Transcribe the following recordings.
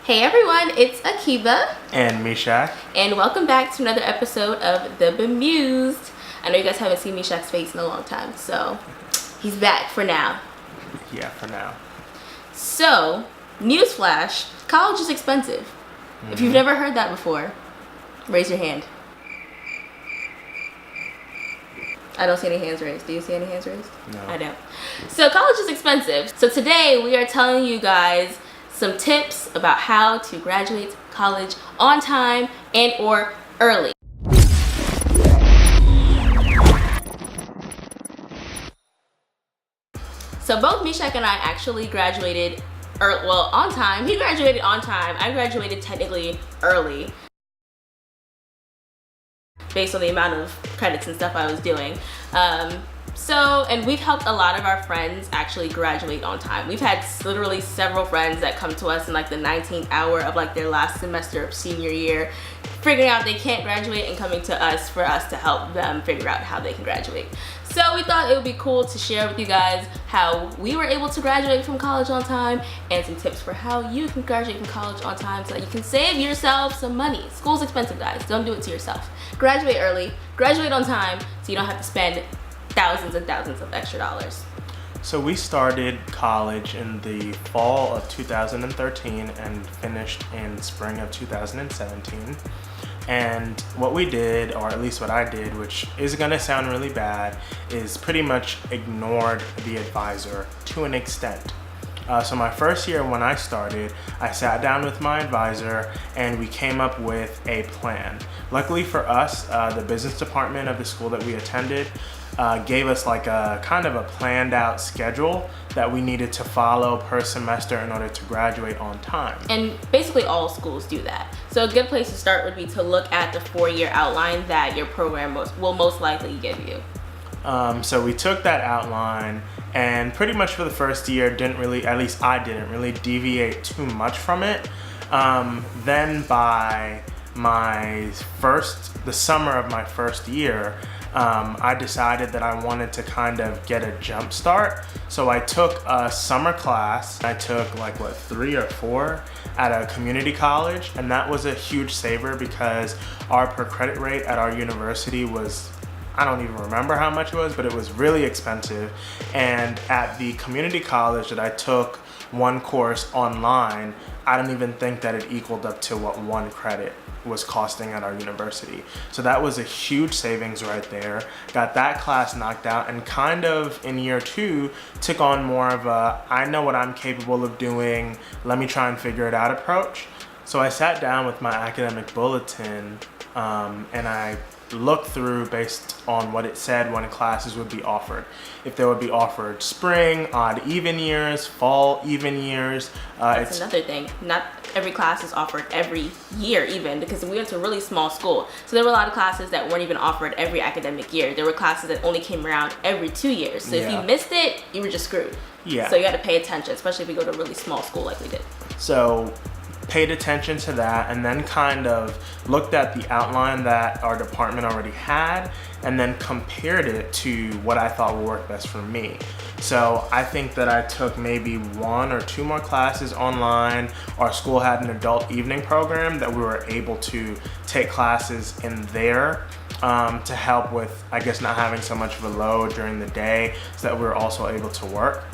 Hey everyone, it's Akiva and Mishak, and welcome back to another episode of The Bemused. I know you guys haven't seen Mishak's face in a long time, so he's back for now. Yeah, for now. So, newsflash, college is expensive. If you've never heard that before, raise your hand. I don't see any hands raised. Do you see any hands raised? No. I don't. So college is expensive. So today we are telling you guys some tips about how to graduate college on time and or early. So both Mishak and I actually graduated on time. He graduated on time. I graduated technically early based on the amount of credits and stuff I was doing. And we've helped a lot of our friends actually graduate on time. We've had literally several friends that come to us in like the 19th hour of like their last semester of senior year, figuring out they can't graduate and coming to us for us to help them figure out how they can graduate. So we thought it would be cool to share with you guys how we were able to graduate from college on time and some tips for how you can graduate from college on time so that you can save yourself some money. School's expensive, guys. Don't do it to yourself. Graduate early, graduate on time so you don't have to spend thousands and thousands of extra dollars. So we started college in the fall of 2013 and finished in spring of 2017. And what we did, or at least what I did, which is gonna sound really bad, is pretty much ignored the advisor to an extent. So my first year when I started, I sat down with my advisor and we came up with a plan. Luckily for us, the business department of the school that we attended gave us like a kind of a planned out schedule that we needed to follow per semester in order to graduate on time. And basically all schools do that. So a good place to start would be to look at the 4-year outline that your program will most likely give you. So we took that outline and pretty much for the first year at least I didn't really deviate too much from it. Then by the summer of my first year, I decided that I wanted to kind of get a jump start. So I took a summer class. I took 3 or 4 at a community college, and that was a huge saver because our per credit rate at our university was, I don't even remember how much it was, but it was really expensive. And at the community college that I took one course online, I don't even think that it equaled up to what 1 credit was costing at our university. So that was a huge savings right there. Got that class knocked out and kind of in year 2 took on more of a, I know what I'm capable of doing, let me try and figure it out approach. So I sat down with my academic bulletin and I looked through based on what it said when classes would be offered. If they would be offered spring, odd even years, fall even years. That's another thing. Not every class is offered every year even, because we went to a really small school. So there were a lot of classes that weren't even offered every academic year. There were classes that only came around every 2 years. So if you missed it, you were just screwed. Yeah. So you had to pay attention, especially if you go to a really small school like we did. So paid attention to that and then kind of looked at the outline that our department already had and then compared it to what I thought would work best for me. So I think that I took maybe 1 or 2 more classes online. Our school had an adult evening program that we were able to take classes in there to help with, I guess, not having so much of a load during the day so that we were also able to work.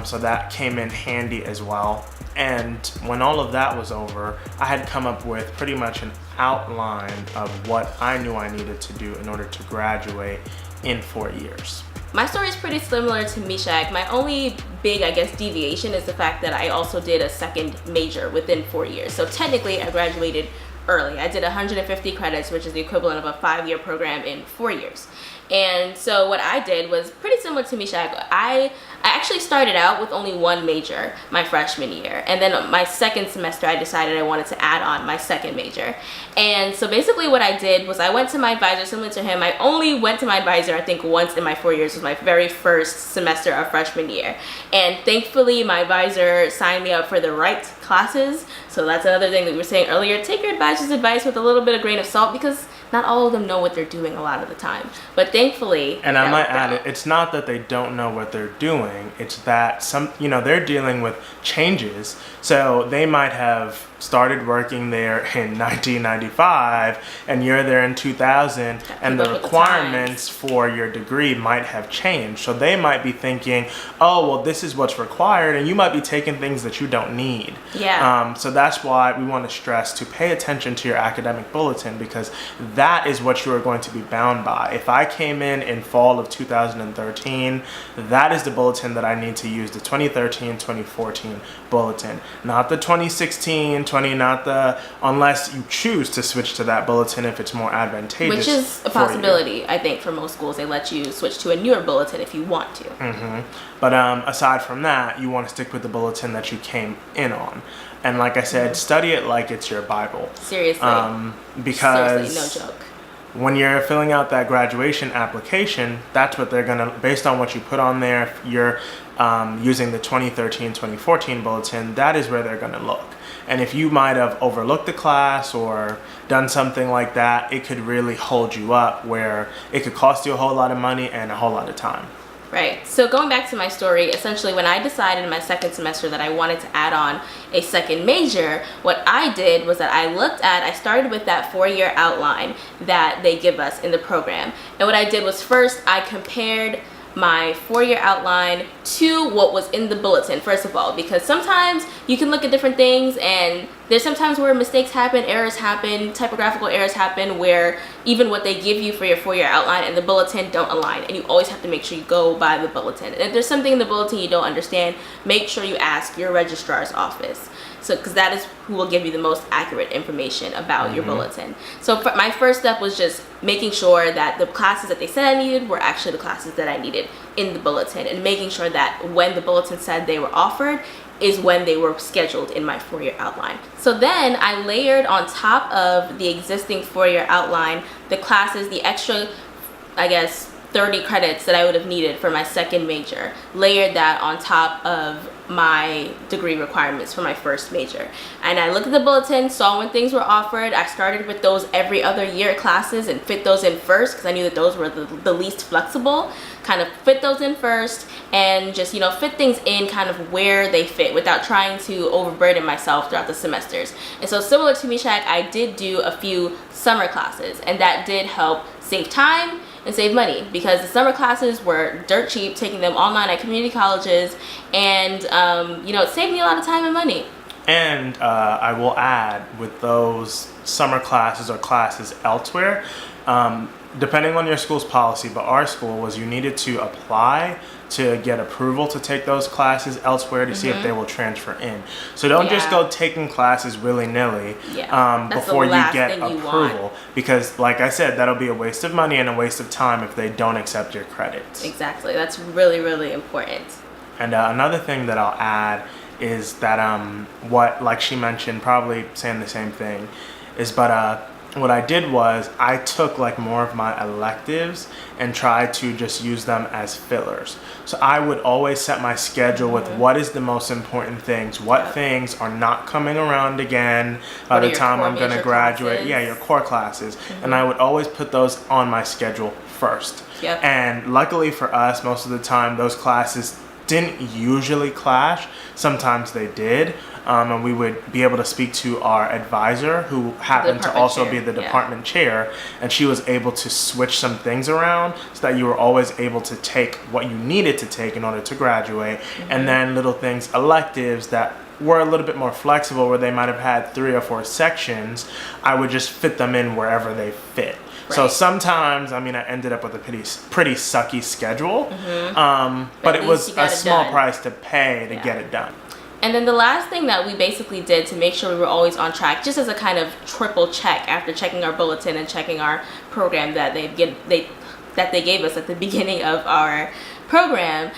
So that came in handy as well. And when all of that was over, I had come up with pretty much an outline of what I knew I needed to do in order to graduate in 4 years. My story is pretty similar to Mishak. My only big, I guess, deviation is the fact that I also did a second major within 4 years. So technically I graduated early. I did 150 credits, which is the equivalent of a 5-year program in 4 years. And so what I did was pretty similar to Mishak. I actually started out with only 1 major my freshman year, and then my second semester I decided I wanted to add on my second major. And so basically what I did was I went to my advisor, similar to him. I only went to my advisor I think once in my 4 years. It was my very first semester of freshman year, and thankfully my advisor signed me up for the right classes. So that's another thing that we were saying earlier. Take your advisor's advice with a little bit of grain of salt, because not all of them know what they're doing a lot of the time. But thankfully, and I might add, it's not that they don't know what they're doing. It's that they're dealing with changes. So they might have started working there in 1995 and you're there in 2000, and the requirements for your degree might have changed. So they might be thinking, oh, well, this is what's required, and you might be taking things that you don't need. Yeah. So that's why we want to stress to pay attention to your academic bulletin, because that is what you are going to be bound by. If I came in fall of 2013, that is the bulletin that I need to use, the 2013-2014 bulletin, not the 2016, unless you choose to switch to that bulletin if it's more advantageous. Which is a possibility, I think, for most schools. They let you switch to a newer bulletin if you want to. But aside from that, you want to stick with the bulletin that you came in on. And like I said, study it like it's your Bible. Seriously. Because seriously, no joke. When you're filling out that graduation application, that's what they're gonna, based on what you put on there, if you're using the 2013-2014 bulletin, that is where they're gonna look. And if you might have overlooked the class or done something like that, it could really hold you up, where it could cost you a whole lot of money and a whole lot of time. Right. So going back to my story, essentially when I decided in my second semester that I wanted to add on a second major, what I did was that I started with that 4-year outline that they give us in the program. And what I did was, first I compared my 4-year outline to what was in the bulletin, first of all, because sometimes you can look at different things and there's sometimes where mistakes happen, errors happen, typographical errors happen, where even what they give you for your 4-year outline and the bulletin don't align, and you always have to make sure you go by the bulletin. And if there's something in the bulletin you don't understand, make sure you ask your registrar's office. So, because that is who will give you the most accurate information about your bulletin. So my first step was just making sure that the classes that they said I needed were actually the classes that I needed in the bulletin, and making sure that when the bulletin said they were offered is when they were scheduled in my 4-year outline. So then I layered on top of the existing 4-year outline the classes, the extra, 30 credits that I would have needed for my second major, layered that on top of my degree requirements for my first major. And I looked at the bulletin, saw when things were offered. I started with those every other year classes and fit those in first, because I knew that those were the least flexible. Kind of fit those in first and just, fit things in kind of where they fit without trying to overburden myself throughout the semesters. And so similar to Mishak, I did do a few summer classes, and that did help save time and save money, because the summer classes were dirt cheap, taking them online at community colleges, and it saved me a lot of time and money. And I will add, with those summer classes or classes elsewhere, depending on your school's policy, but our school was you needed to apply to get approval to take those classes elsewhere to see if they will transfer in. So don't just go taking classes willy-nilly before you get approval, because like I said, that'll be a waste of money and a waste of time if they don't accept your credits. Exactly. That's really, really important. And another thing that I'll add is that like she mentioned, probably saying the same thing, is what I did was I took like more of my electives and tried to just use them as fillers. So I would always set my schedule with what is the most important things, what things are not coming around again by the time I'm going to graduate. Classes? Yeah, your core classes. And I would always put those on my schedule first. Yep. And luckily for us, most of the time those classes didn't usually clash. Sometimes they did. And we would be able to speak to our advisor, who happened to also be the department chair, and she was able to switch some things around so that you were always able to take what you needed to take in order to graduate, and then little things, electives that were a little bit more flexible, where they might have had 3 or 4 sections, I would just fit them in wherever they fit. Right. So sometimes, I ended up with a pretty sucky schedule, but it was a small price to pay to get it done. And then the last thing that we basically did to make sure we were always on track, just as a kind of triple check after checking our bulletin and checking our program that they gave us at the beginning of our program,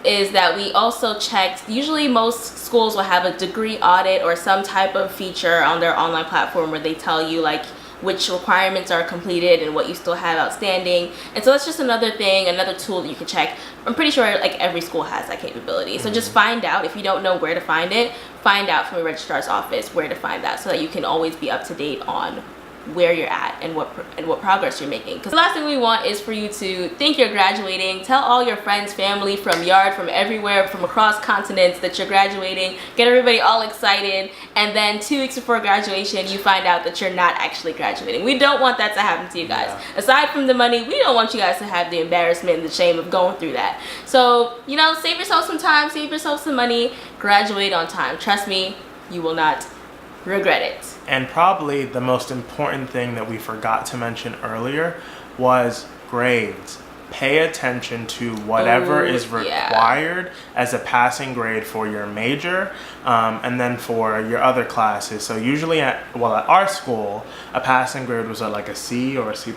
is that we also checked, usually most schools will have a degree audit or some type of feature on their online platform where they tell you like which requirements are completed and what you still have outstanding. And so that's just another thing, another tool that you can check. I'm pretty sure like every school has that capability. So just find out, if you don't know where to find it, find out from your registrar's office where to find that, so that you can always be up to date on where you're at and what progress you're making. Because the last thing we want is for you to think you're graduating, tell all your friends, family from yard, from everywhere, from across continents that you're graduating, get everybody all excited, and then 2 weeks before graduation you find out that you're not actually graduating. We don't want that to happen to you guys. Yeah. Aside from the money, we don't want you guys to have the embarrassment and the shame of going through that. So, you know, save yourself some time, save yourself some money, graduate on time. Trust me, you will not regret it. And probably the most important thing that we forgot to mention earlier was grades. Pay attention to whatever is required as a passing grade for your major, and then for your other classes. So usually at our school, a passing grade was like a C or a C+.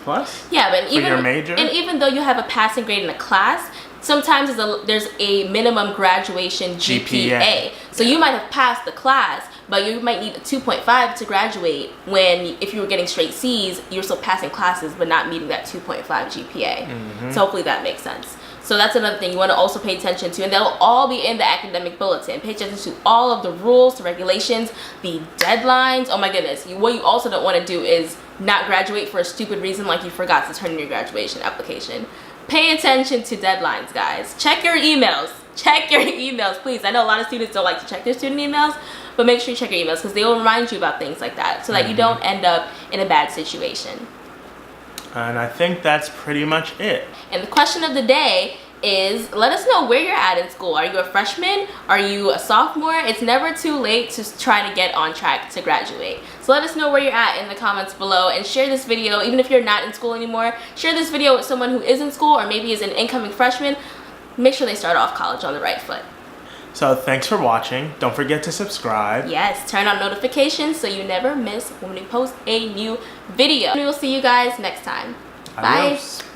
Yeah, but for your major. And even though you have a passing grade in a class, sometimes there's a minimum graduation GPA. So you might have passed the class, but you might need a 2.5 to graduate, when if you were getting straight C's, you're still passing classes but not meeting that 2.5 GPA. So hopefully that makes sense. So that's another thing you want to also pay attention to, and they'll all be in the academic bulletin. Pay attention to all of the rules, the regulations, the deadlines. Oh my goodness. What you also don't want to do is not graduate for a stupid reason, like you forgot to turn in your graduation application. Pay attention to deadlines, guys. Check your emails. Check your emails, please. I know a lot of students don't like to check their student emails, but make sure you check your emails, because they will remind you about things like that, so that you don't end up in a bad situation. And I think that's pretty much it. And the question of the day is, let us know where you're at in school. Are you a freshman? Are you a sophomore? It's never too late to try to get on track to graduate. So let us know where you're at in the comments below, and share this video. Even if you're not in school anymore, share this video with someone who is in school or maybe is an incoming freshman. Make sure they start off college on the right foot. So thanks for watching. Don't forget to subscribe. Yes, turn on notifications so you never miss when we post a new video. We will see you guys next time. Adios. Bye.